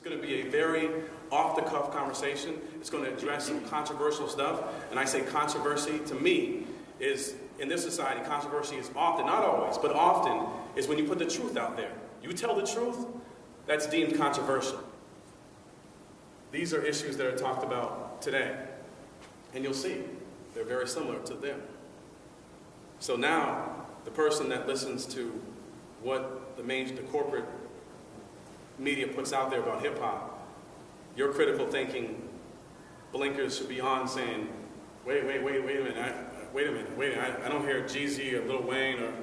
going to be a very off-the-cuff conversation. It's going to address some controversial stuff. And I say controversy, to me, is, in this society, controversy is often, not always, but often, is when you put the truth out there. You tell the truth, that's deemed controversial. These are issues that are talked about today. And you'll see, they're very similar to them. So now, the person that listens to what the corporate media puts out there about hip-hop, your critical thinking blinkers should be on saying, wait a minute, I don't hear Jeezy or Lil Wayne or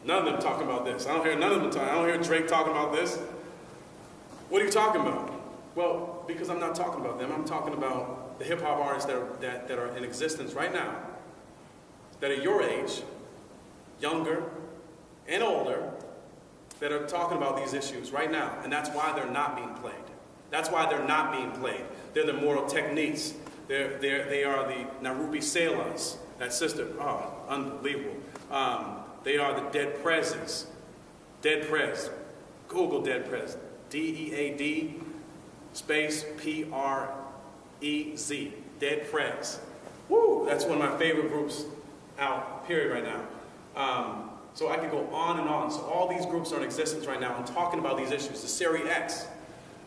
none of them talking about this. I don't hear Drake talking about this. What are you talking about? Well, because I'm not talking about them. I'm talking about the hip-hop artists that are in existence right now, that are your age, younger and older, that are talking about these issues right now. And that's why they're not being played. That's why they're not being played. They're the Moral Techniques. They are the Narubi Selas, that sister. Oh, unbelievable. They are the Dead Prezes. Dead Prez. Google Dead Prez. D-E-A-D space P-R-E-Z. Dead Prez. Woo! That's one of my favorite groups out, period, right now. So I could go on and on. So all these groups are in existence right now and talking about these issues, the Series X.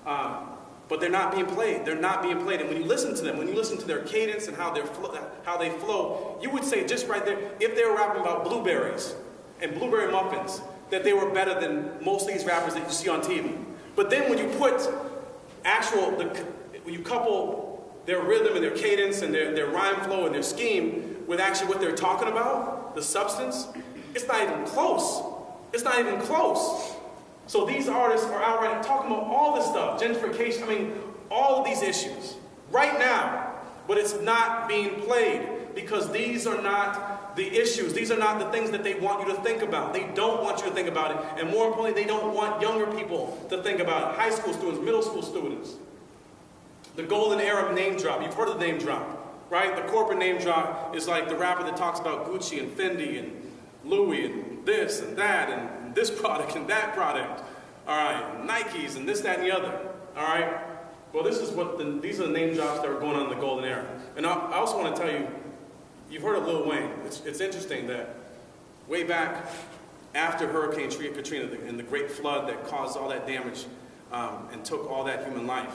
But they're not being played. They're not being played. And when you listen to them, when you listen to their cadence and how they flow, you would say just right there, if they were rapping about blueberries and blueberry muffins, that they were better than most of these rappers that you see on TV. But then when you put when you couple their rhythm and their cadence and their rhyme flow and their scheme with actually what they're talking about, the substance, it's not even close. It's not even close. So these artists are outright talking about all this stuff, gentrification, all of these issues right now, but it's not being played because these are not the issues. These are not the things that they want you to think about. They don't want you to think about it. And more importantly, they don't want younger people to think about it. High school students, middle school students. The golden era of name drop. You've heard of the name drop, right? The corporate name drop is like the rapper that talks about Gucci and Fendi and Louis and this and that and this product and that product. All right, Nikes and this, that, and the other. All right? Well, these are the name drops that are going on in the golden era. And I also want to tell you, you've heard of Lil Wayne. It's interesting that way back after Hurricane Katrina and the great flood that caused all that damage and took all that human life,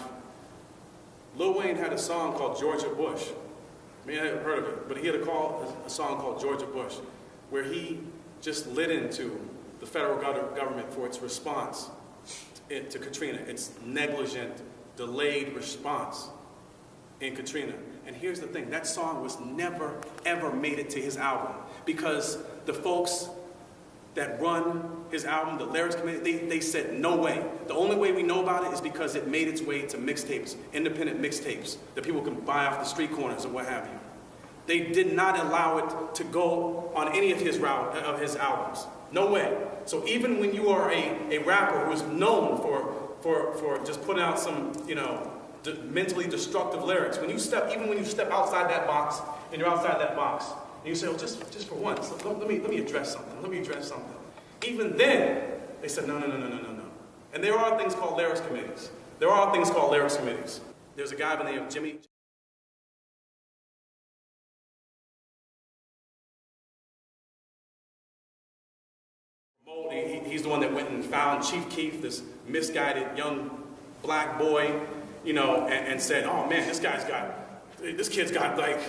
Lil Wayne had a song called Georgia Bush. I mean, I haven't heard of it, but he had a song called Georgia Bush, where he just lit into the federal government for its response to Katrina, its negligent, delayed response in Katrina. And here's the thing, that song was never, ever made it to his album because the folks that run his album, the lyrics committee, they said no way. The only way we know about it is because it made its way to mixtapes, independent mixtapes that people can buy off the street corners or what have you. They did not allow it to go on any of his albums. No way. So even when you are a rapper who is known for just putting out some, mentally destructive lyrics, even when you step outside that box, and you're outside that box, and you say, oh, just for once, let me address something. Even then, they said, no. And there are things called lyrics committees. There's a guy by the name of Jimmy. He's the one that went and found Chief Keef, this misguided young black boy, and said, oh man, this kid's got like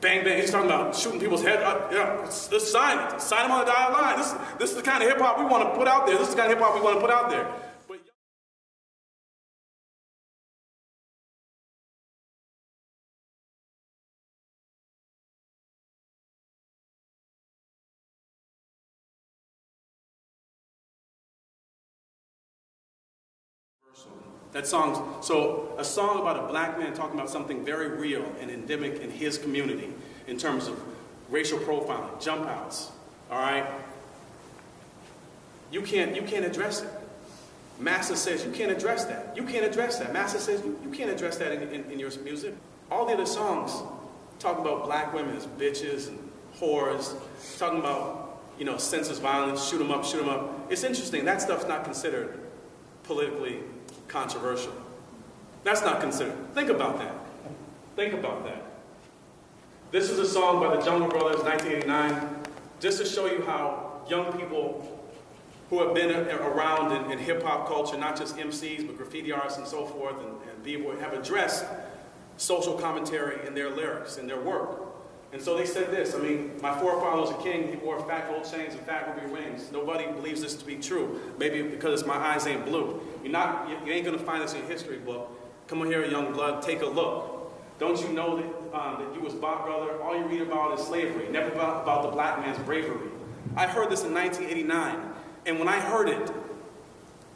bang bang. He's talking about shooting people's heads up. Let's sign him on the dotted line. This is the kind of hip hop we want to put out there. But that song, so a song about a black man talking about something very real and endemic in his community in terms of racial profiling, jump outs, all right? You can't address it. Massa says you can't address that. Massa says you can't address that in your music. All the other songs talk about black women as bitches and whores, talking about, senseless violence, shoot 'em up. It's interesting, that stuff's not considered politically controversial. That's not considered. Think about that. Think about that. This is a song by the Jungle Brothers, 1989, just to show you how young people who have been around in hip-hop culture, not just MCs, but graffiti artists and so forth, and b-boy, have addressed social commentary in their lyrics, in their work. And so they said this, I mean, my forefather was a king, he wore fat gold chains and fat ruby rings. Nobody believes this to be true. Maybe because my eyes ain't blue. You ain't gonna find this in a history book. Come on here, young blood, take a look. Don't you know that you was bought, brother? All you read about is slavery, never about the black man's bravery. I heard this in 1989, and when I heard it,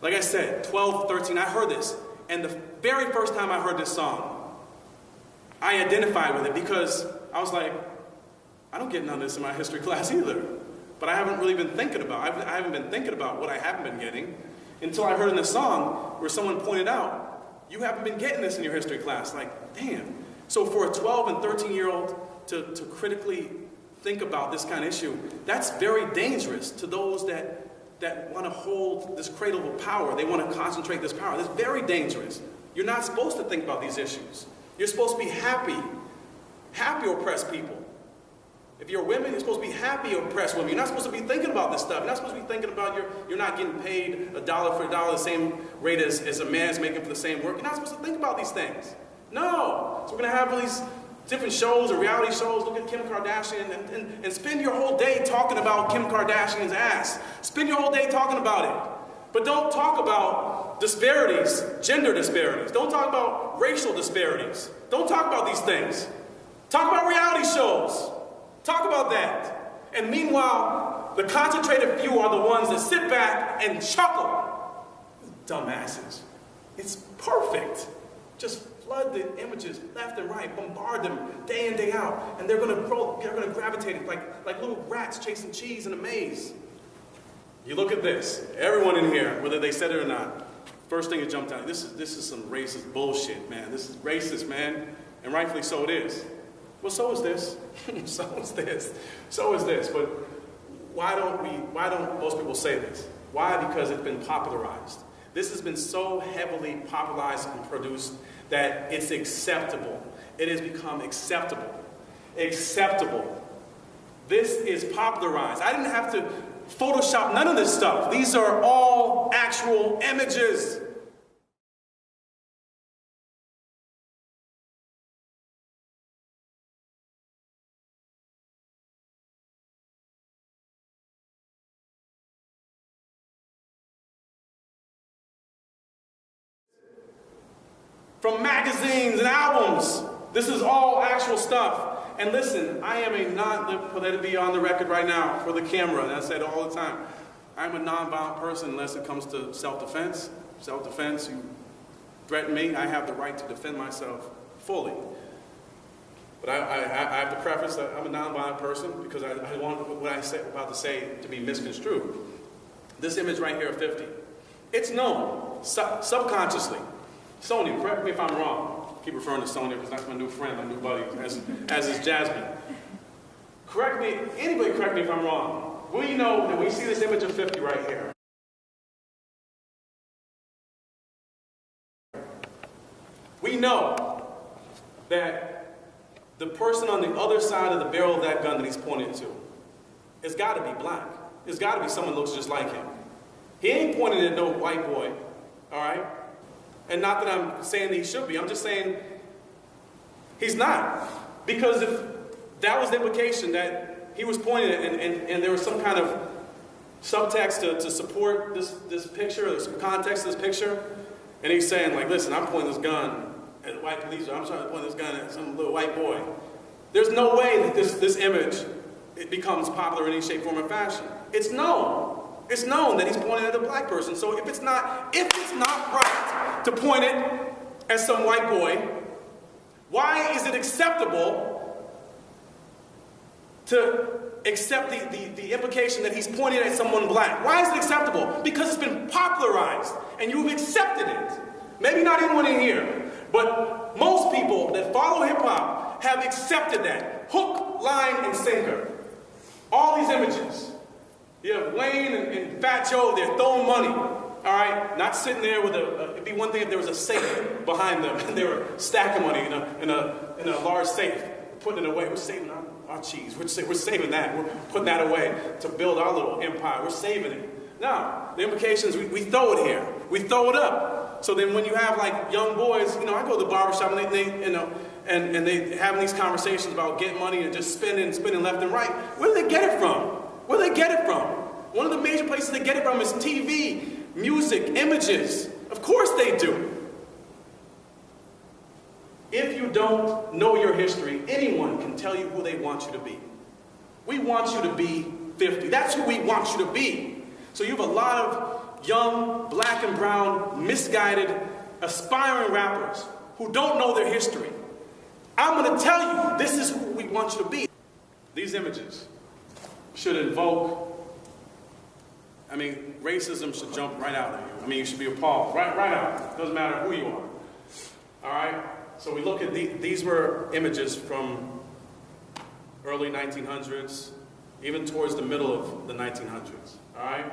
like I said, 12, 13, I heard this, and the very first time I heard this song, I identified with it because I was like, I don't get none of this in my history class either. But I haven't really been thinking about it. I haven't been thinking about what I haven't been getting until I heard in the song where someone pointed out, you haven't been getting this in your history class. Like, damn. So for a 12 and 13-year-old to critically think about this kind of issue, that's very dangerous to those that want to hold this cradle of power. They want to concentrate this power. That's very dangerous. You're not supposed to think about these issues. You're supposed to be happy oppressed people. If you're women, you're supposed to be happy oppressed women. You're not supposed to be thinking about this stuff. You're not supposed to be thinking about you're not getting paid $1 for $1, the same rate as a man's making for the same work. You're not supposed to think about these things. No. So we're going to have all these different shows or reality shows. Look at Kim Kardashian and spend your whole day talking about Kim Kardashian's ass. Spend your whole day talking about it. But don't talk about disparities, gender disparities. Don't talk about racial disparities. Don't talk about these things. Talk about reality shows. Talk about that. And meanwhile, the concentrated few are the ones that sit back and chuckle. Dumbasses. It's perfect. Just flood the images left and right, bombard them day in, day out, and they're gonna gravitate like little rats chasing cheese in a maze. You look at this. Everyone in here, whether they said it or not, first thing that jumped out, this is some racist bullshit, man. This is racist, man, and rightfully so it is. Well, so is this. So is this. So is this. But why don't most people say this? Why? Because it's been popularized. This has been so heavily popularized and produced that it's acceptable. It has become acceptable. Acceptable. This is popularized. I didn't have to Photoshop none of this stuff. These are all actual images. From magazines and albums. This is all actual stuff. And listen, I am let it be on the record right now for the camera, and I say it all the time. I'm a nonviolent person unless it comes to self-defense. Self-defense, you threaten me, I have the right to defend myself fully. But I have to preface that I'm a nonviolent person because I want what I'm about to say to be misconstrued. This image right here of 50, it's known subconsciously. Sonia, correct me if I'm wrong. I keep referring to Sonia because that's my new friend, my new buddy, as is Jasmine. Anybody correct me if I'm wrong. We know that we see this image of 50 right here. We know that the person on the other side of the barrel of that gun that he's pointing to has got to be black. It's got to be someone who looks just like him. He ain't pointing at no white boy, all right? And not that I'm saying that he should be, I'm just saying he's not. Because if that was the implication that he was pointing at and there was some kind of subtext to support this picture, or some context to this picture, and he's saying, like, listen, I'm pointing this gun at white police, or I'm trying to point this gun at some little white boy. There's no way that this image becomes popular in any shape, form, or fashion. It's known. It's known that he's pointing at a black person. So if it's not right to point it at some white boy, why is it acceptable to accept the implication that he's pointing at someone black? Why is it acceptable? Because it's been popularized and you've accepted it. Maybe not anyone in here, but most people that follow hip-hop have accepted that. Hook, line, and sinker. All these images. You have Wayne and Fat Joe, they're throwing money. All All right, not sitting there with it'd be one thing if there was a safe behind them and they were stacking money in a large safe, putting it away. We're saving our cheese. We're saving that. We're putting that away to build our little empire. We're saving it. No, the implications, we throw it here. We throw it up. So then when you have like young boys, I go to the barbershop and they having these conversations about getting money and just spending left and right. Where do they get it from? Where do they get it from? One of the major places they get it from is TV, music, images. Of course they do. If you don't know your history, anyone can tell you who they want you to be. We want you to be 50. That's who we want you to be. So you have a lot of young, black and brown, misguided, aspiring rappers who don't know their history. I'm going to tell you, this is who we want you to be. These images should invoke, racism should jump right out of you. You should be appalled, right out. Doesn't matter who you are. All right? So we look at these were images from early 1900s, even towards the middle of the 1900s. All right?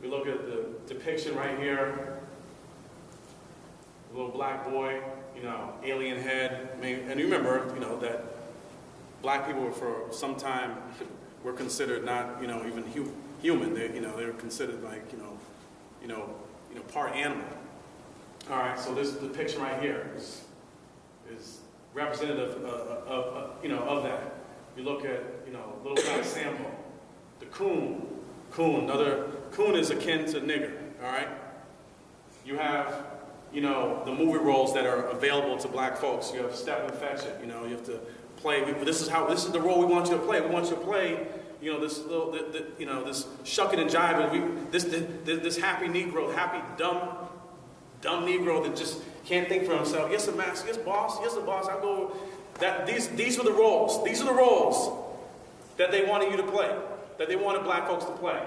We look at the depiction right here, a little black boy, alien head. And you remember, that black people for some time were considered not, even human. They were considered like, part animal. All right, so this depiction right here is representative of that. You look at, little guy Sambo, the coon, coon is akin to nigger, all right? You have, the movie roles that are available to black folks. You have Step and Fetch It, you have to play. This is the role we want you to play. We want you to play, this little, this shucking and jiving. This happy Negro, happy dumb Negro that just can't think for himself. Yes, a master. Yes, boss. Yes, the boss. I go. These are the roles. These are the roles that they wanted you to play. That they wanted black folks to play.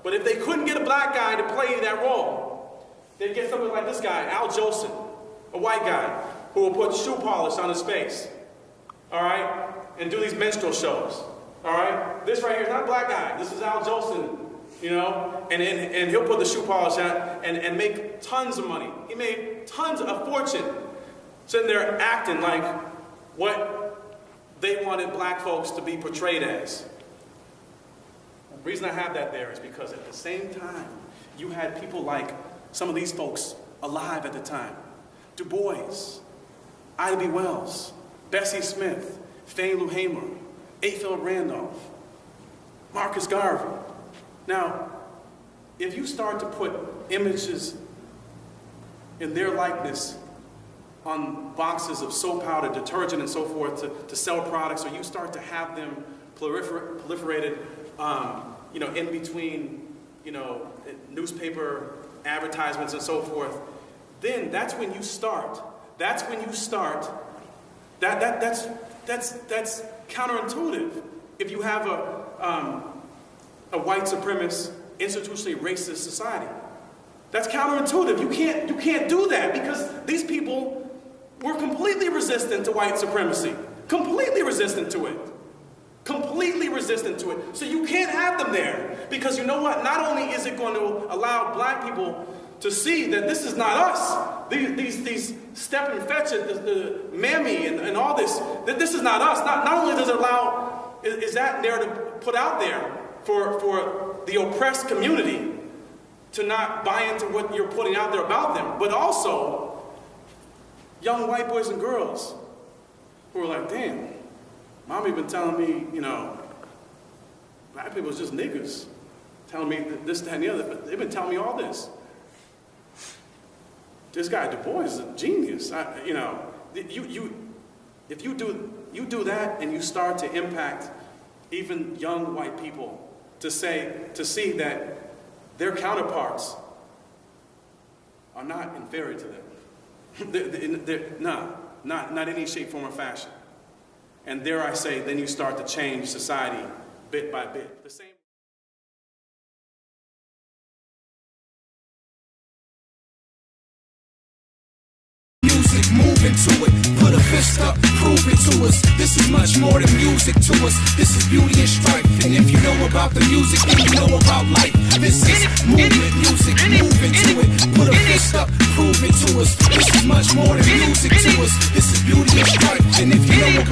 But if they couldn't get a black guy to play that role, they'd get somebody like this guy, Al Jolson, a white guy, who will put shoe polish on his face, all right, and do these minstrel shows, all right? This right here is not a black guy. This is Al Jolson, and he'll put the shoe polish on and make tons of money. He made tons of fortune sitting there acting like what they wanted black folks to be portrayed as. The reason I have that there is because at the same time, you had people like some of these folks alive at the time. Du Bois, Ida B. Wells, Bessie Smith, Fannie Lou Hamer, A. Philip Randolph, Marcus Garvey. Now, if you start to put images in their likeness on boxes of soap powder, detergent, and so forth to sell products, or you start to have them proliferated in between, newspaper advertisements and so forth, then that's when you start. That's counterintuitive. If you have a white supremacist, institutionally racist society, that's counterintuitive. You can't do that because these people were completely resistant to white supremacy, completely resistant to it. Completely resistant to it. So you can't have them there. Because you know what? Not only is it going to allow black people to see that this is not us, these Step and Fetch It, the mammy and all this, that this is not us. Not only does it allow, is that narrative put out there for the oppressed community to not buy into what you're putting out there about them, but also young white boys and girls who are like, damn, Mommy been telling me, black people is just niggas. Telling me this, that, and the other. But they've been telling me all this. This guy, Du Bois, is a genius. If you do that and you start to impact even young white people to see that their counterparts are not inferior to them. Not in any shape, form, or fashion. And dare I say, then you start to change society bit by bit. The same. Music, move into it, put a fist up, prove it to us. This is much more than music to us. This is beauty and strife. And if you know about the music, then you know about life. This is movement music, move into it, put a fist up, prove it to us. This is much more than music to us. This is beauty and strife. And if you know